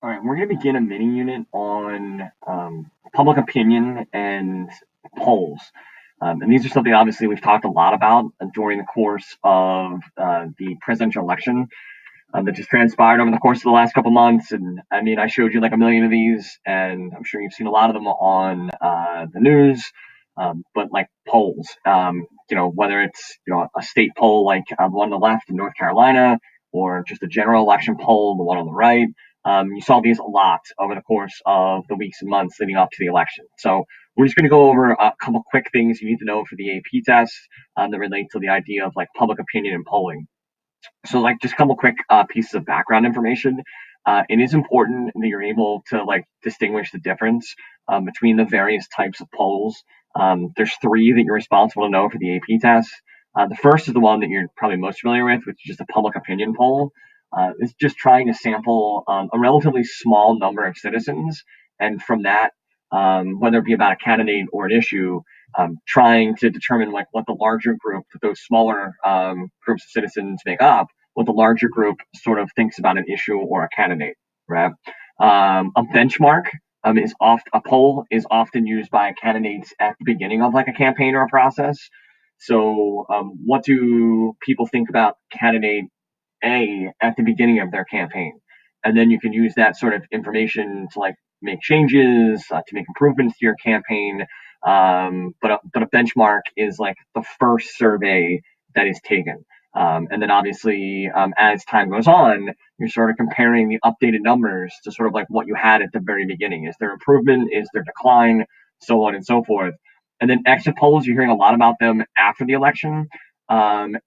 All right, we're going to begin a mini unit on public opinion and polls. And these are something obviously we've talked a lot about during the course of the presidential election that just transpired over the course of the last couple months. And I mean, I showed you like a million of these, and I'm sure you've seen a lot of them on the news. But like polls, whether it's a state poll like the one on the left in North Carolina, or just a general election poll, the one on the right. You saw these a lot over the course of the weeks and months leading up to the election. So we're just going to go over a couple quick things you need to know for the AP test that relate to the idea of like public opinion and polling. So, like, just a couple quick pieces of background information. It is important that you're able to like distinguish the difference between the various types of polls. There's three that you're responsible to know for the AP test. The first is the one that you're probably most familiar with, which is just a public opinion poll. It's just trying to sample a relatively small number of citizens, and from that, whether it be about a candidate or an issue, trying to determine like what the larger group that those smaller groups of citizens make up, what the larger group sort of thinks about an issue or a candidate, right? A benchmark is oft a poll is often used by candidates at the beginning of like a campaign or a process. So, what do people think about candidate A at the beginning of their campaign? And then you can use that sort of information to like make changes, to make improvements to your campaign. But a benchmark is like the first survey that is taken. And then obviously, as time goes on, you're sort of comparing the updated numbers to sort of like what you had at the very beginning. Is there improvement? Is there decline? So on and so forth. And then exit polls, you're hearing a lot about them after the election.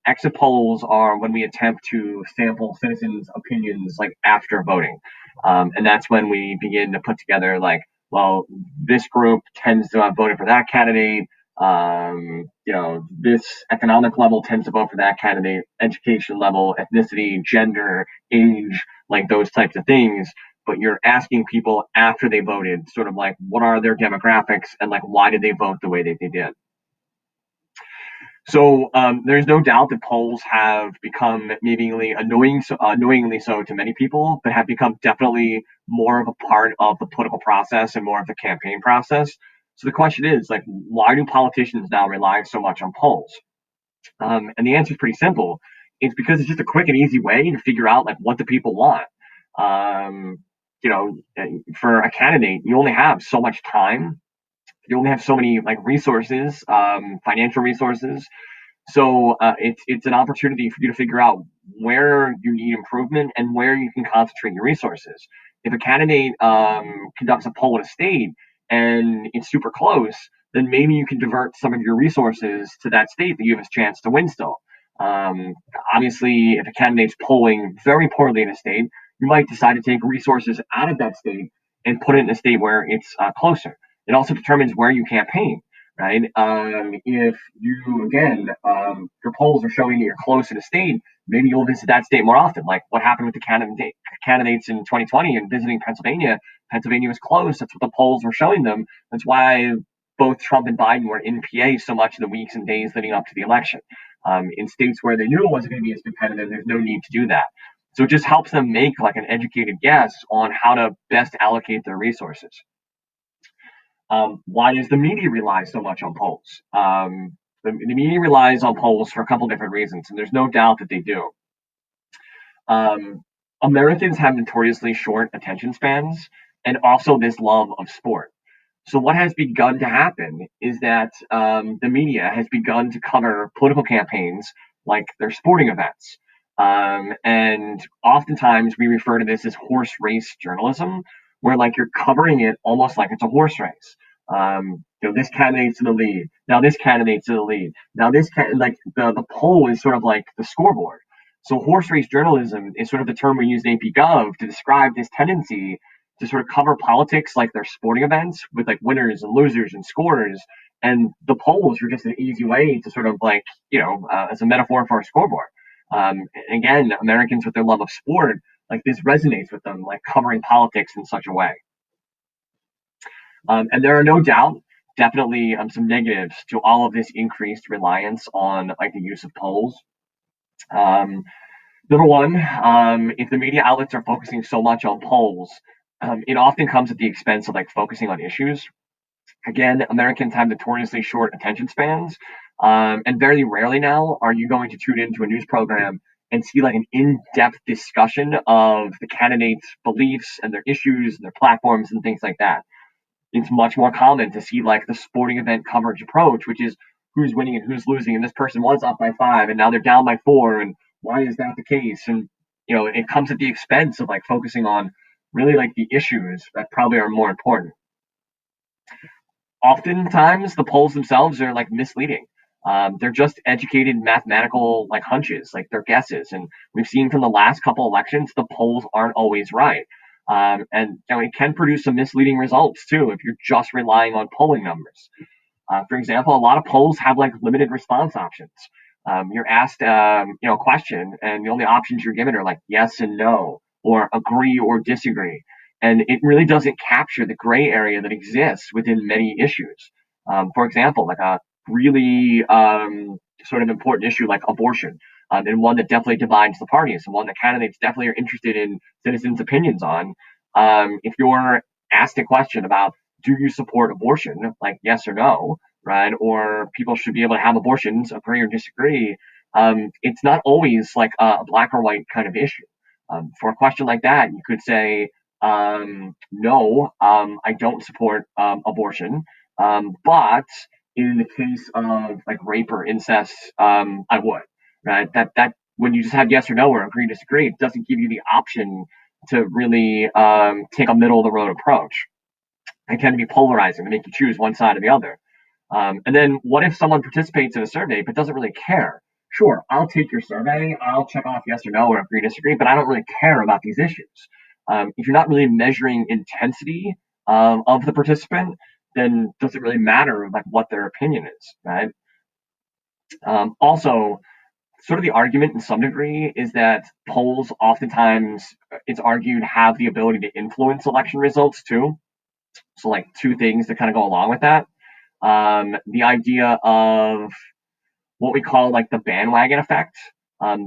Exit polls are when we attempt to sample citizens' opinions like after voting. And that's when we begin to put together like, well, this group tends to have voted for that candidate. This economic level tends to vote for that candidate, education level, ethnicity, gender, age, like those types of things. But you're asking people after they voted, sort of like, what are their demographics and like, why did they vote the way that they did? So there's no doubt that polls have become maybe annoyingly so to many people, but have become definitely more of a part of the political process and more of the campaign process. So the question is like, why do politicians now rely so much on polls? And the answer is pretty simple. It's because it's just a quick and easy way to figure out like what the people want. Um, for a candidate, you only have so much time. You only have so many like resources, financial resources, so it's an opportunity for you to figure out where you need improvement and where you can concentrate your resources. If a candidate conducts a poll in a state and it's super close, then maybe you can divert some of your resources to that state that you have a chance to win still. Um, Obviously, if a candidate's polling very poorly in a state, you might decide to take resources out of that state and put it in a state where it's closer. It also determines where you campaign, right? If you again your polls are showing that you're close to the state, maybe you'll visit that state more often. Like what happened with the candidates in 2020 and visiting Pennsylvania. Pennsylvania was close. That's what the polls were showing them. That's why both Trump and Biden were in PA so much in the weeks and days leading up to the election. In states where they knew it wasn't going to be as competitive, there's no need to do that. So it just helps them make like an educated guess on how to best allocate their resources. Why does the media rely so much on polls? The media relies on polls for a couple different reasons, and there's no doubt that they do. Um, Americans have notoriously short attention spans and also this love of sport. So, what has begun to happen is that the media has begun to cover political campaigns like their sporting events. And oftentimes we refer to this as horse race journalism, where like you're covering it almost like it's a horse race. This candidate's in the lead. Now this candidate's in the lead. Now like the poll is sort of like the scoreboard. So horse race journalism is sort of the term we use in AP Gov to describe this tendency to sort of cover politics like their sporting events with like winners and losers and scorers. And the polls are just an easy way to sort of like, as a metaphor for a scoreboard. Again, Americans with their love of sport, like this resonates with them, like covering politics in such a way. And there are no doubt, definitely some negatives to all of this increased reliance on like the use of polls. Um, Number one, if the media outlets are focusing so much on polls, It often comes at the expense of like focusing on issues. Again, Americans have notoriously short attention spans, and very rarely now are you going to tune into a news program and see like an in-depth discussion of the candidates' beliefs and their issues and their platforms and things like that. It's much more common to see like the sporting event coverage approach, which is who's winning and who's losing, and this person was up by 5 and now they're down by 4, and why is that the case? And it comes at the expense of like focusing on really like the issues that probably are more important. Oftentimes the polls themselves are like misleading. They're just educated mathematical like hunches, like they're guesses. And we've seen from the last couple elections, the polls aren't always right. And it can produce some misleading results too if you're just relying on polling numbers. For example, a lot of polls have like limited response options. You're asked, a question, and the only options you're given are like yes and no, or agree or disagree, and it really doesn't capture the gray area that exists within many issues. For example, like a really sort of important issue like abortion, and one that definitely divides the parties, and one that candidates definitely are interested in citizens' opinions on. If you're asked a question about do you support abortion, like yes or no, right? Or people should be able to have abortions, agree or disagree. It's not always like a black or white kind of issue. For a question like that, you could say, no, I don't support abortion, but in the case of like rape or incest, I would. Right? That when you just have yes or no or agree disagree, it doesn't give you the option to really take a middle of the road approach. It can be polarizing to make you choose one side or the other. And then what if someone participates in a survey but doesn't really care? Sure, I'll take your survey, I'll check off yes or no or agree disagree, but I don't really care about these issues. If you're not really measuring intensity of the participant, then does it really matter like what their opinion is, right? Also, sort of the argument in some degree is that polls oftentimes, it's argued, have the ability to influence election results too. So like two things that kind of go along with that. The idea of what we call like the bandwagon effect.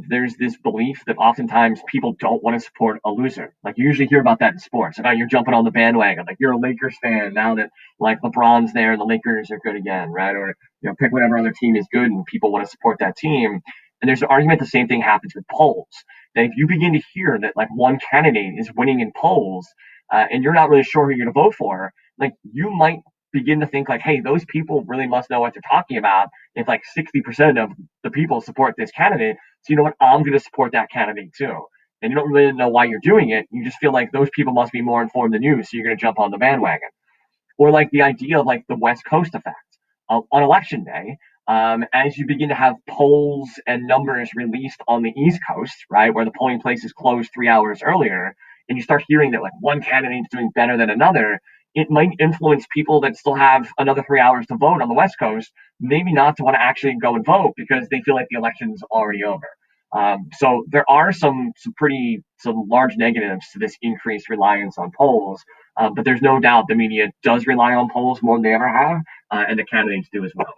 There's this belief that oftentimes people don't want to support a loser. Like you usually hear about that in sports. Like, oh, you're jumping on the bandwagon. Like you're a Lakers fan now that like LeBron's there and the Lakers are good again, right? Or pick whatever other team is good and people want to support that team. And there's an argument the same thing happens with polls. That if you begin to hear that like one candidate is winning in polls, and you're not really sure who you're going to vote for, like you might begin to think like, hey, those people really must know what they're talking about if like 60% of the people support this candidate. So you know what? I'm going to support that candidate too. And you don't really know why you're doing it. You just feel like those people must be more informed than you. So you're going to jump on the bandwagon. Or like the idea of like the West Coast effect on election day. As you begin to have polls and numbers released on the East Coast, right, where the polling places closed 3 hours earlier, and you start hearing that like one candidate is doing better than another, it might influence people that still have another 3 hours to vote on the West Coast, maybe not to want to actually go and vote because they feel like the election's already over. So there are some large negatives to this increased reliance on polls, but there's no doubt the media does rely on polls more than they ever have, and the candidates do as well.